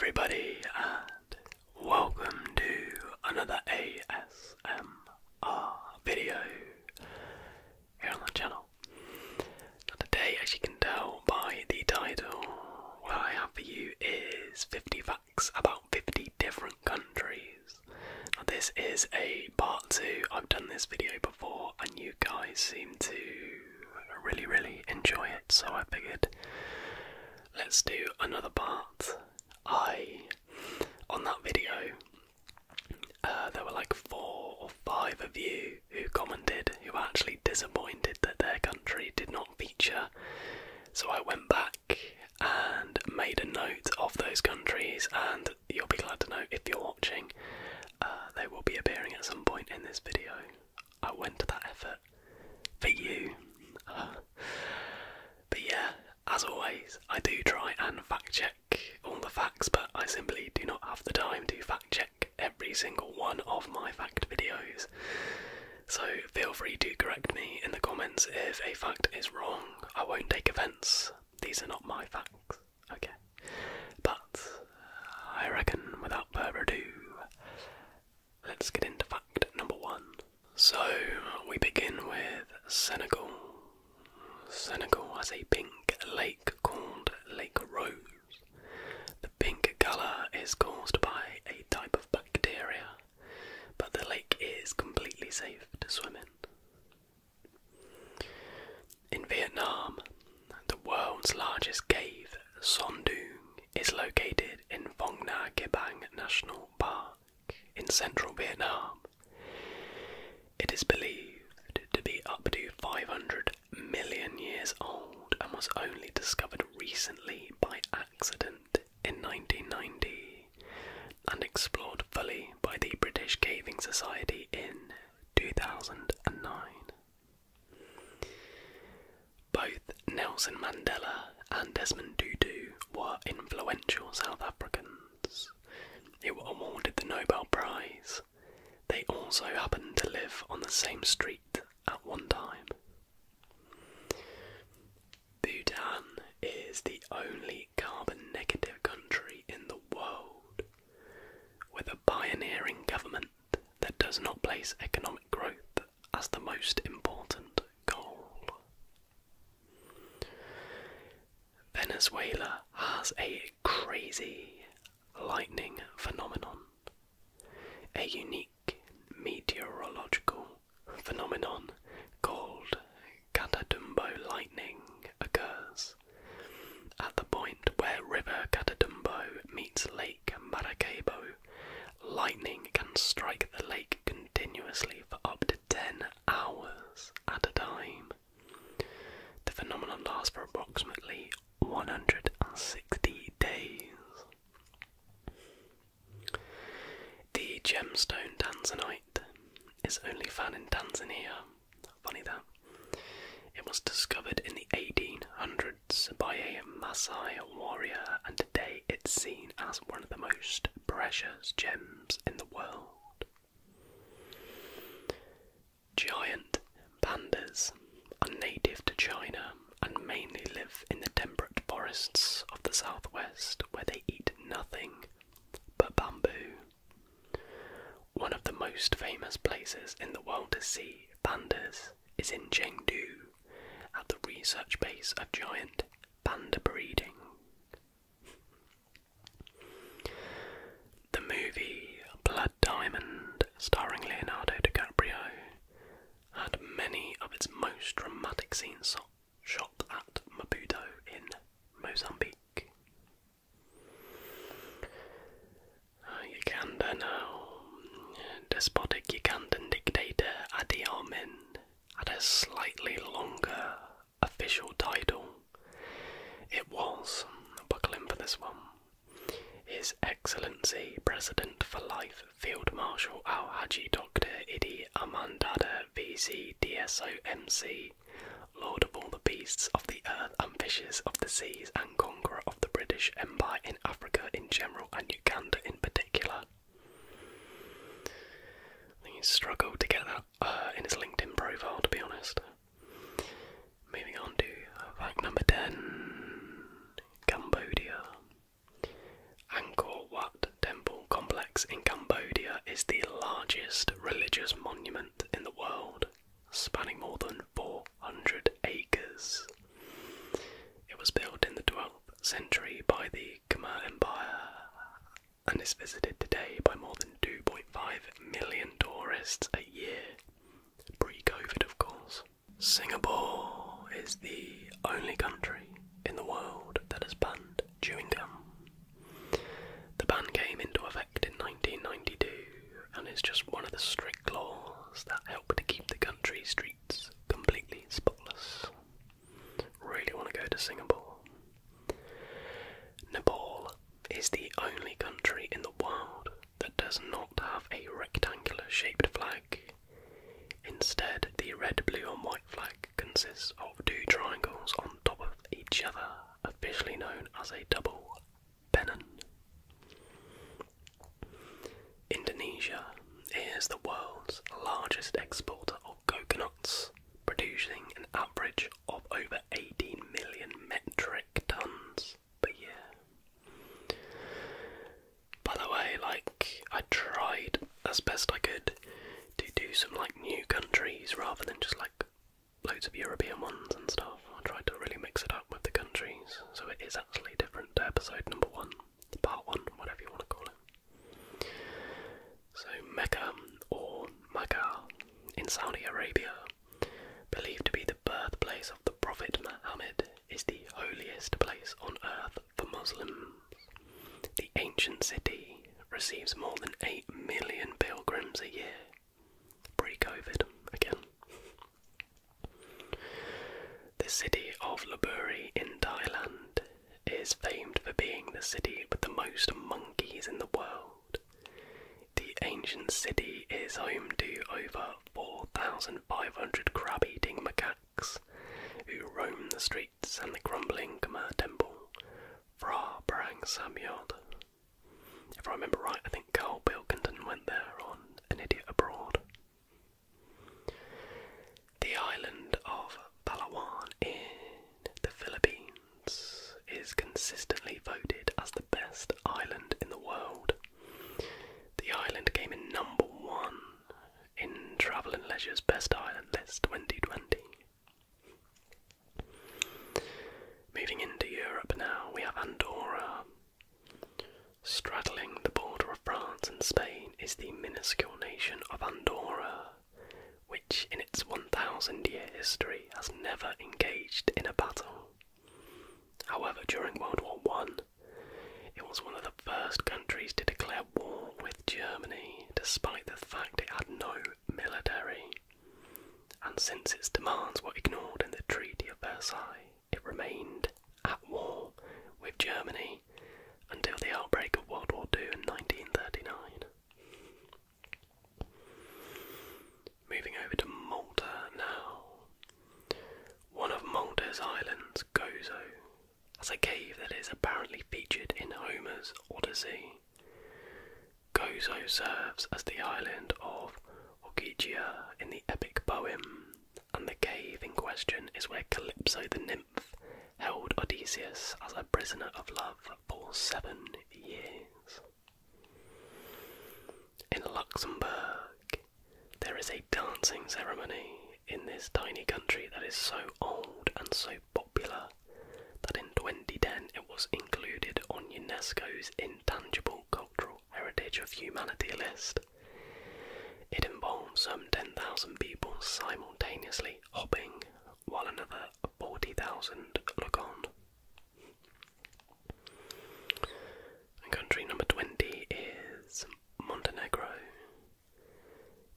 everybody, and welcome to another ASMR video here on the channel. Now today, as you can tell by the title, what I have for you is 50 facts about 50 different countries. Now this is a part 2. I've done this video before and you guys seem to really enjoy it, so I figured let's do another part. On that video, there were like 4 or 5 of you who commented who were actually disappointed that their country did not feature. So I went back and made a note of those countries, and you'll be glad to know, if you're watching, they will be appearing at some point in this video. I went to that effort for you. But yeah, as always, I do try and fact check all the facts, but I simply do not have the time to fact check every single one of my fact videos. So feel free to correct me in the comments if a fact is wrong. I won't take offence. These are not my facts, okay? But I reckon without further ado, let's get into fact number 1. So we begin with Senegal. Senegal has a pink lake called Lake Rose. The pink colour is caused by a type of bacteria, but the lake is completely safe to swim in. In Vietnam, the world's largest cave, Son Doong, is located in Phong Nha Kebang National Park in central Vietnam. It is believed to be up to 500 million years old and was only discovered recently by accident in 1990 and explored fully by the British Caving Society in 2009. Both Nelson Mandela and Desmond Tutu were influential South Africans who were awarded the Nobel Prize. They also happened to live on the same street at one time. Bhutan is the only carbon-negative country in the world, with a pioneering government that does not place economic growth as the most important goal. Venezuela has a crazy lightning phenomenon. A unique meteorological phenomenon called Catatumbo lightning occurs at the point where River Catatumbo meets Lake Maracaibo. Lightning can strike the lake continuously for up to 10 hours at a time. The phenomenon lasts for approximately 160 days. The gemstone tanzanite is only found in Tanzania. Funny that. It was discovered in the 1800s by a Maasai warrior, and today it's seen as one of the most precious gems in the world. Giant pandas are native to China and mainly live in the temperate forests of the southwest, where they eat nothing but bamboo. One of the most famous places in the world to see pandas is in Chengdu, at the research base of giant panda breeding. The movie Blood Diamond, starring Leonardo DiCaprio, had many of its most dramatic scenes shot at Maputo in Mozambique. Uganda now. Despotic Ugandan dictator Idi Amin had a slightly longer official title. It was, buckle in for this one, His Excellency President for Life Field Marshal Al-Haji Dr. Idi Amin Dada VC DSOMC, Lord of all the beasts of the earth and fishes of the seas, and conqueror of the British Empire in Africa in general and Uganda in particular. He struggled to get that in his LinkedIn profile, to be honest. Moving on to fact number 10. Cambodia. Angkor largest religious monument in the world, spanning more than 400 acres. It was built in the 12th century by the Khmer Empire and is visited today by more than 2.5 million tourists a year, pre-COVID of course. Singapore is the only country in the world that has banned chewing gum. The ban came into effect in 1992 and is just one of the strict laws that help to keep the country's streets completely spotless. Really want to go to Singapore. Nepal is the only country in the world that does not have a rectangular shaped flag. Instead, the red, blue and white flag consists of two triangles on top of each other, officially known as a double pennon. Indonesia is the world's largest exporter of coconuts, producing an average of over 18 million metric tons per year. By the way, I tried as best I could to do some new countries rather than just loads of European ones and stuff. I tried to really mix it up with the countries, so it is actually different to episode number 1, part 1, whatever you want to call it. So Mecca, or Makkah, in Saudi Arabia, believed to be the birthplace of the Prophet Muhammad, is the holiest place on earth for Muslims. The ancient city receives more than 8 million pilgrims a year, pre-COVID again. The city of Lopburi in Thailand is famed for being the city with the most monkeys in the world. The ancient city is home to over 4,500 crab-eating macaques who roam the streets and the crumbling Khmer temple, Phra Prang Samyod. If I remember right, I think Carl Pilkington went there on An Idiot Abroad. The island of Palawan in the Philippines is consistently voted as the best island in the world. The island came in number 1 in Travel and Leisure's Best Island List 2020. Moving into Europe now, we have Andorra. Straddling the border of France and Spain is the minuscule nation of Andorra, which in its 1,000-year history has never engaged in a battle. However, during World War I, it was one of the first countries to declare war with Germany, despite the fact it had no military. And since its demands were ignored in the Treaty of Versailles, it remained at war with Germany until the outbreak of World War II in 1939. Moving over to Malta now. One of Malta's islands, Gozo, has a cave that is apparently featured in Homer's Odyssey. Gozo serves as the island of Ogygia in the epic poem, and the cave in question is where Calypso the nymph held Odysseus as a prisoner of love for 7 years. In Luxembourg, there is a dancing ceremony in this tiny country that is so old and so popular that in 2010 it was included on UNESCO's Intangible Cultural Heritage of Humanity list. It involves some 10,000 people simultaneously hopping while another 40,000 look on. And country number 20 is Montenegro.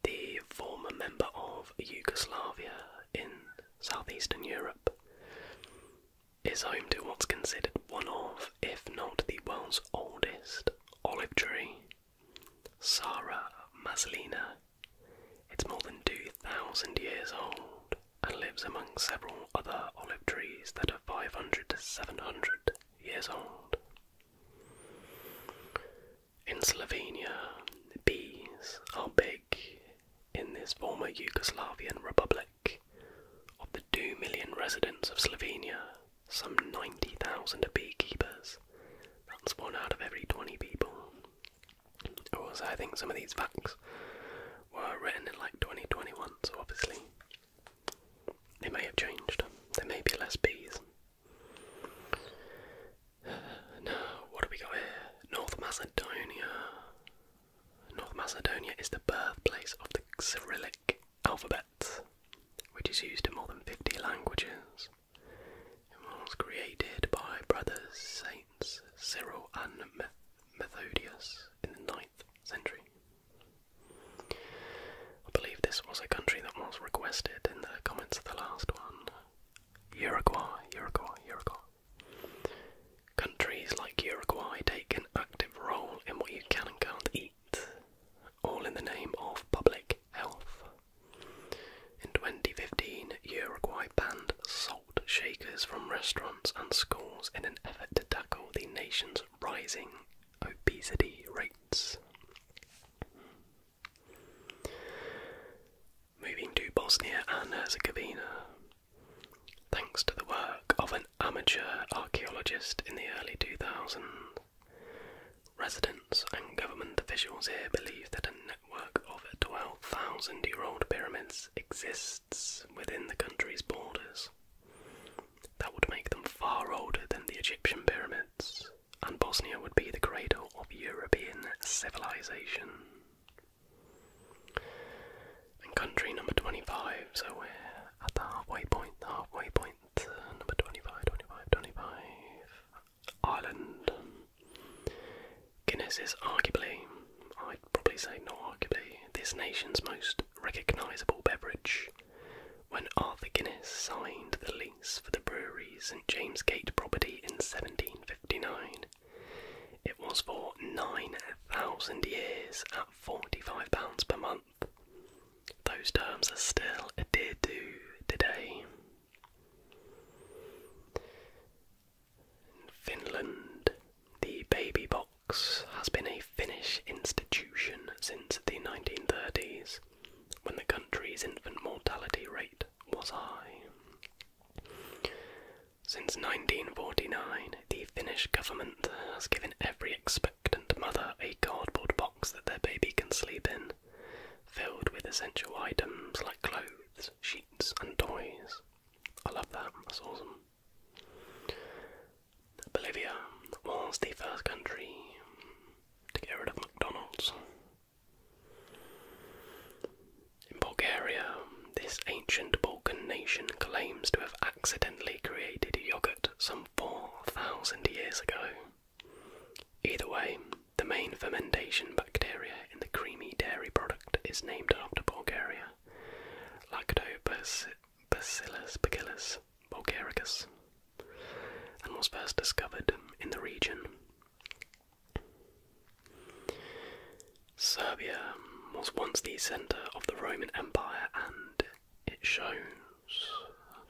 The former member of Yugoslavia in southeastern Europe is home to what's considered one of, if not the world's oldest, olive tree, Sara Maslina. It's more than 2,000 years old and lives among several other olive trees that are 500 to 700 years old. In Slovenia, bees are big in this former Yugoslavian republic. Of the 2 million residents of Slovenia, some 90,000 are beekeepers. That's 1 out of every 20 people. Also, I think some of these facts like 2021, so obviously they may have changed. There may be less bees. Now, what do we got here? North Macedonia. North Macedonia is the birthplace of the Cyrillic alphabet, which is used in more than 50 languages. It was created by brothers Saints Cyril and Methodius in the 9th century. I believe this was a country that was requested in the comments of the last one. Uruguay. Countries like Uruguay take an active role in what you can and can't eat, all in the name of public health. In 2015, Uruguay banned salt shakers from restaurants and schools in an effort to tackle the nation's rising obesity rates. Moving to Bosnia and Herzegovina. Thanks to the work of an amateur archaeologist in the early 2000s, residents and government officials here believe that a network of 12,000-year-old pyramids exists within the country's borders. That would make them far older than the Egyptian pyramids, and Bosnia would be the cradle of European civilization. And country number 25, so we're at the halfway point, number 25, Ireland. Guinness is arguably, I'd probably say not arguably, this nation's most recognisable beverage. When Arthur Guinness signed the lease for the brewery's St James Gate property in 1759, it was for 9,000 years at £45 per month. Those terms are still adhered to today. Finland. The baby box has been a Finnish institution since the 1930s, when the country's infant mortality rate was high. Since 1949, the Finnish government has given every expectant mother a cardboard box that their baby can sleep in, filled with essential items like clothes, sheets and toys. I love that, that's awesome. Bolivia was the first country to get rid of McDonald's. In Bulgaria, this ancient Balkan nation claims to have accidentally created yogurt some 4,000 years ago. Either way, the main fermentation bacteria in the creamy dairy product is named after Bulgaria, Lactobacillus bulgaricus, and was first discovered in the region. Serbia was once the centre of the Roman Empire, and it shows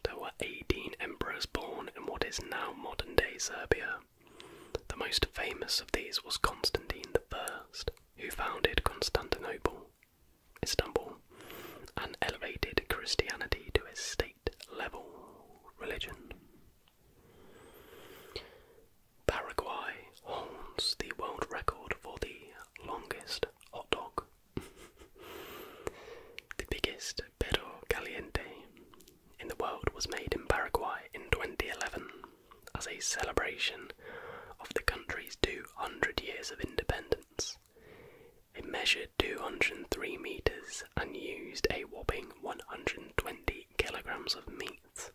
there were 18 emperors born in what is now modern-day Serbia. The most famous of these was Constantine I, who founded Constantinople, Istanbul, and elevated Christianity to a state-level religion. Paraguay holds the world record for the longest hot dog. The biggest perro caliente in the world was made in Paraguay in 2011 as a celebration of the country's 200 years of independence. It measured 203 meters and used a whopping 120 kilograms of meat.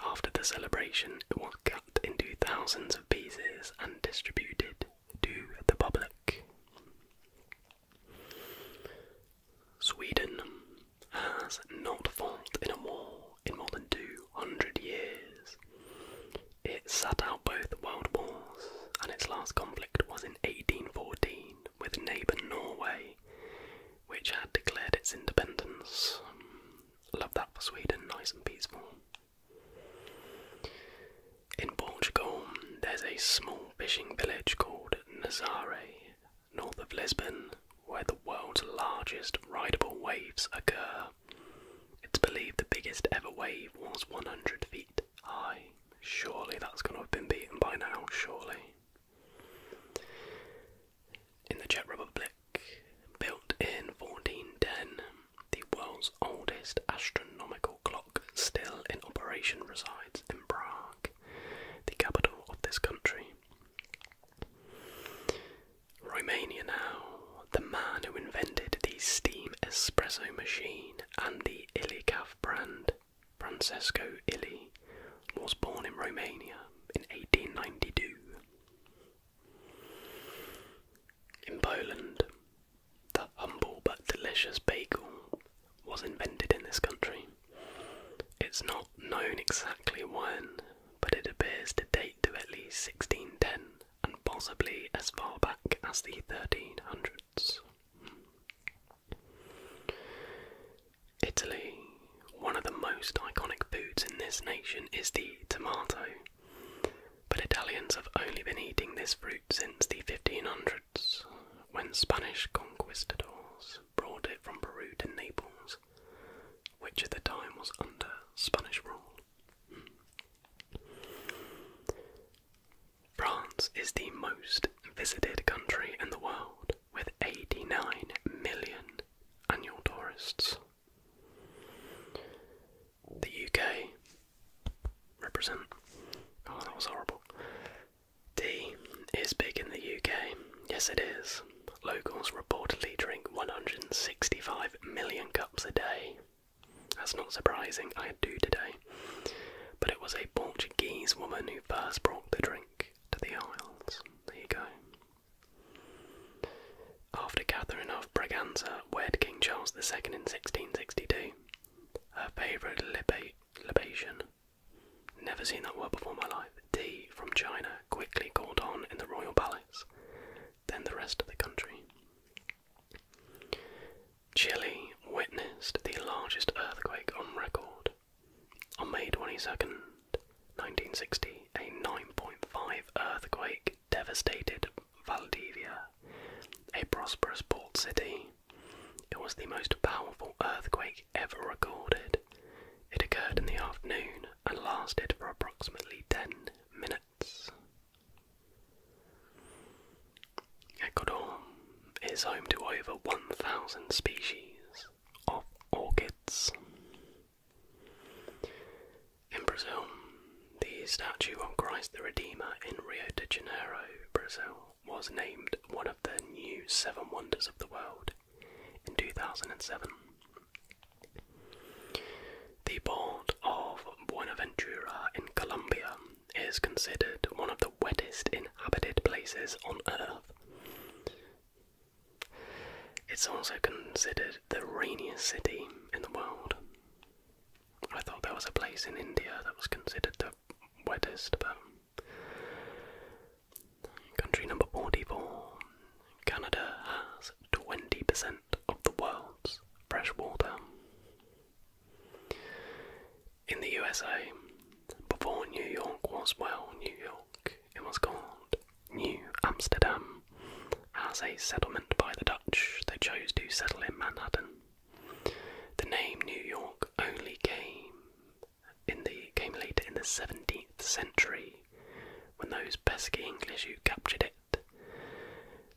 After the celebration, it was cut into thousands of pieces and distributed to the public. Sweden has not fought in a war in more than 200 years. It sat out both world wars, and its last conflict was in 1814 with neighbour Norway, which had declared its independence. Love that for Sweden, nice and peaceful. In Portugal, there's a small fishing village called Nazaré, north of Lisbon, where the world's largest rideable waves occur. It's believed the biggest ever wave was 100 feet high. Surely that's going to have been beaten by now, surely. In the Czech Republic, built in 1410, possibly as far back as the 1300s. Italy. One of the most iconic foods in this nation is the tomato, but Italians have only been eating this fruit since the 1500s, when Spanish conquistadors brought it from Peru to Naples, which at the time was under Spanish rule. France is the most visited country in the world, with 89 million annual tourists. The UK represent. Oh, that was horrible. Tea is big in the UK. Yes, it is. Locals reportedly drink 165 million cups a day. That's not surprising, I do today. But it was a Portuguese woman who first brought the drink to the Isles. There you go. After Catherine of Braganza wed King Charles II in 1662, her favourite libation, never seen that word before in my life, tea from China, quickly caught on in the royal palace, then the rest of the country. Chile witnessed the largest earthquake on record. On May 22nd, 1960, a 9.5 earthquake devastated Valdivia, a prosperous port city. It was the most powerful earthquake ever recorded. It occurred in the afternoon and lasted for approximately 10 minutes. Ecuador is home to over 1,000 species of orchids. In Brazil, the statue of Christ the Redeemer in Rio de Janeiro, Brazil, was named one of the new 7 wonders of the world in 2007. The port of Buenaventura in Colombia is considered one of the wettest inhabited places on Earth. It's also considered the rainiest city in the world. I thought there was a place in India that was considered the wettest, but... Country number 44. Canada has 20% of the world's fresh water. In the USA, before New York was, well, New York, it was called New Amsterdam. As a settlement by the Dutch, they chose to settle in Manhattan. The name New York only came later in the 17th century, when those pesky English who captured it.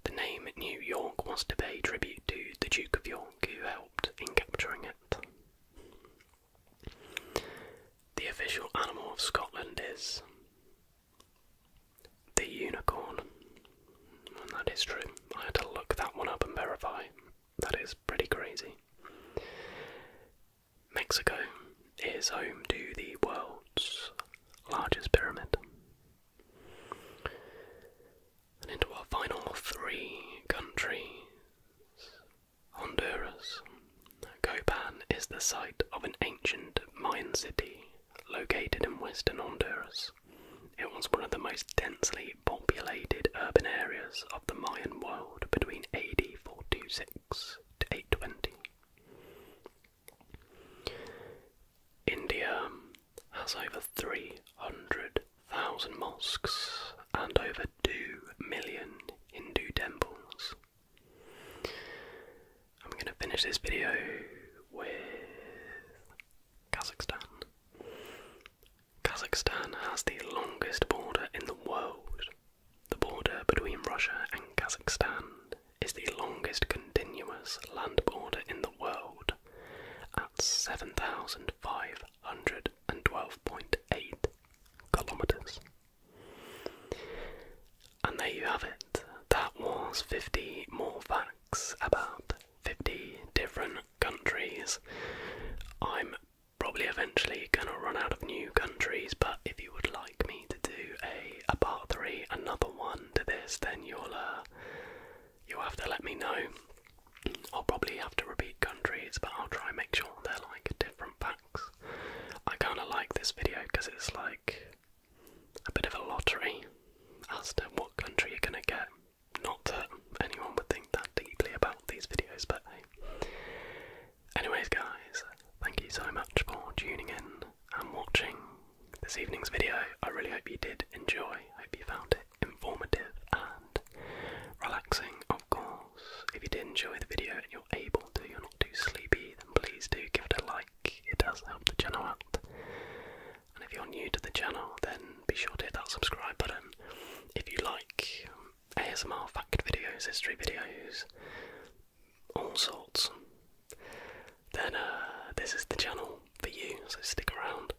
The name New York was to pay tribute to the Duke of York, who helped in capturing it. The official animal of Scotland is the unicorn. And that is true. I had to look that one up and verify. That is pretty crazy. Mexico is home to the world's largest pyramid. And into our final 3 countries. Honduras. Copan is the site of an ancient Mayan city located in western Honduras. It was one of the most densely populated urban areas of the Mayan world between AD 426 to 820. India has over 300,000 mosques and over 2 million Hindu temples. I'm going to finish this video with Kazakhstan. Kazakhstan has the longest border in the world. The border between Russia and Kazakhstan is the longest continuous land border in the world at 7,512.8 kilometers. And there you have it. That was 50 more facts about 50 different countries. I'm probably eventually gonna run out of new countries, but if you would like me to do a part 3, another one to this, then you'll have to let me know. I'll probably have to repeat countries, but I'll try and make sure they're like different facts. I kinda like this video because it's like a bit of a lottery as to what country you're gonna new to the channel, then be sure to hit that subscribe button. If you like ASMR fact videos, history videos, all sorts, then this is the channel for you, so stick around.